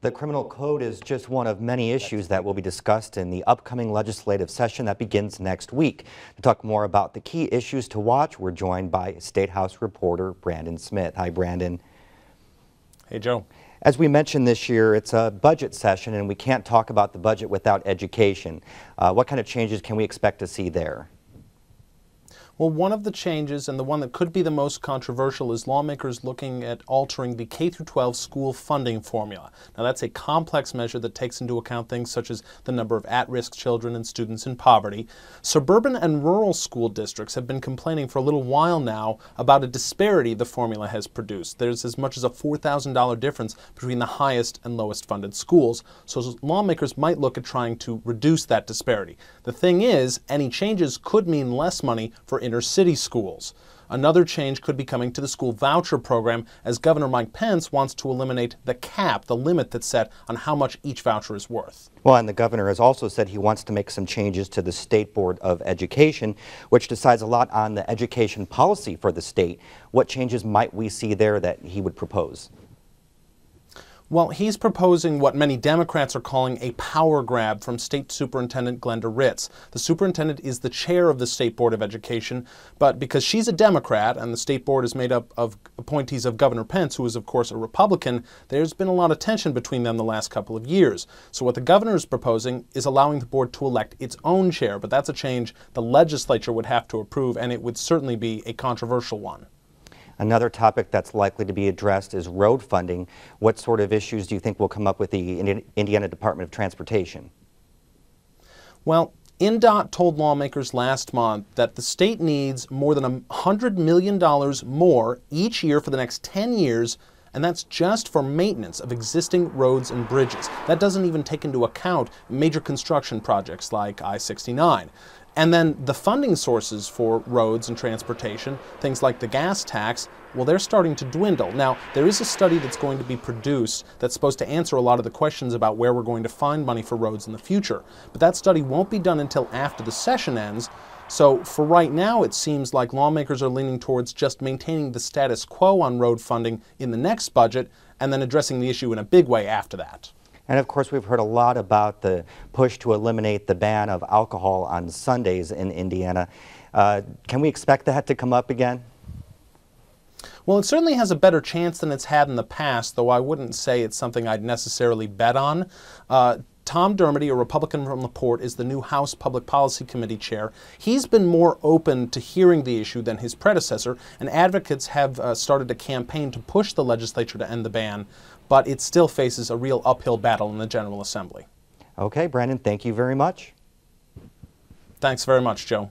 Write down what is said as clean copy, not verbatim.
The criminal code is just one of many issues that will be discussed in the upcoming legislative session that begins next week. To talk more about the key issues to watch, we're joined by State House reporter Brandon Smith. Hi, Brandon. Hey, Joe. As we mentioned this year, it's a budget session, and we can't talk about the budget without education. What kind of changes can we expect to see there? Well, one of the changes, and the one that could be the most controversial, is lawmakers looking at altering the K-12 school funding formula. Now, that's a complex measure that takes into account things such as the number of at-risk children and students in poverty. Suburban and rural school districts have been complaining for a little while now about a disparity the formula has produced. There's as much as a $4,000 difference between the highest and lowest funded schools, so lawmakers might look at trying to reduce that disparity. The thing is, any changes could mean less money for inner city schools. Another change could be coming to the school voucher program, as Governor Mike Pence wants to eliminate the cap, the limit that's set on how much each voucher is worth. Well, and the governor has also said he wants to make some changes to the State Board of Education, which decides a lot on the education policy for the state. What changes might we see there that he would propose? Well, he's proposing what many Democrats are calling a power grab from State Superintendent Glenda Ritz. The superintendent is the chair of the State Board of Education, but because she's a Democrat and the State Board is made up of appointees of Governor Pence, who is of course a Republican, there's been a lot of tension between them the last couple of years. So what the governor is proposing is allowing the board to elect its own chair, but that's a change the legislature would have to approve, and it would certainly be a controversial one. Another topic that's likely to be addressed is road funding. What sort of issues do you think will come up with the Indiana Department of Transportation? Well, INDOT told lawmakers last month that the state needs more than $100 million more each year for the next 10 years, and that's just for maintenance of existing roads and bridges. That doesn't even take into account major construction projects like I-69. And then the funding sources for roads and transportation, things like the gas tax, well, they're starting to dwindle. Now, there is a study that's going to be produced that's supposed to answer a lot of the questions about where we're going to find money for roads in the future. But that study won't be done until after the session ends. So for right now, it seems like lawmakers are leaning towards just maintaining the status quo on road funding in the next budget and then addressing the issue in a big way after that. And of course, we've heard a lot about the push to eliminate the ban of alcohol on Sundays in Indiana. Can we expect that to come up again? Well, it certainly has a better chance than it's had in the past, though I wouldn't say it's something I'd necessarily bet on. Tom Dermody, a Republican from LaPorte, is the new House Public Policy Committee chair. He's been more open to hearing the issue than his predecessor, and advocates have started a campaign to push the legislature to end the ban, but it still faces a real uphill battle in the General Assembly. Okay, Brandon, thank you very much. Thanks very much, Joe.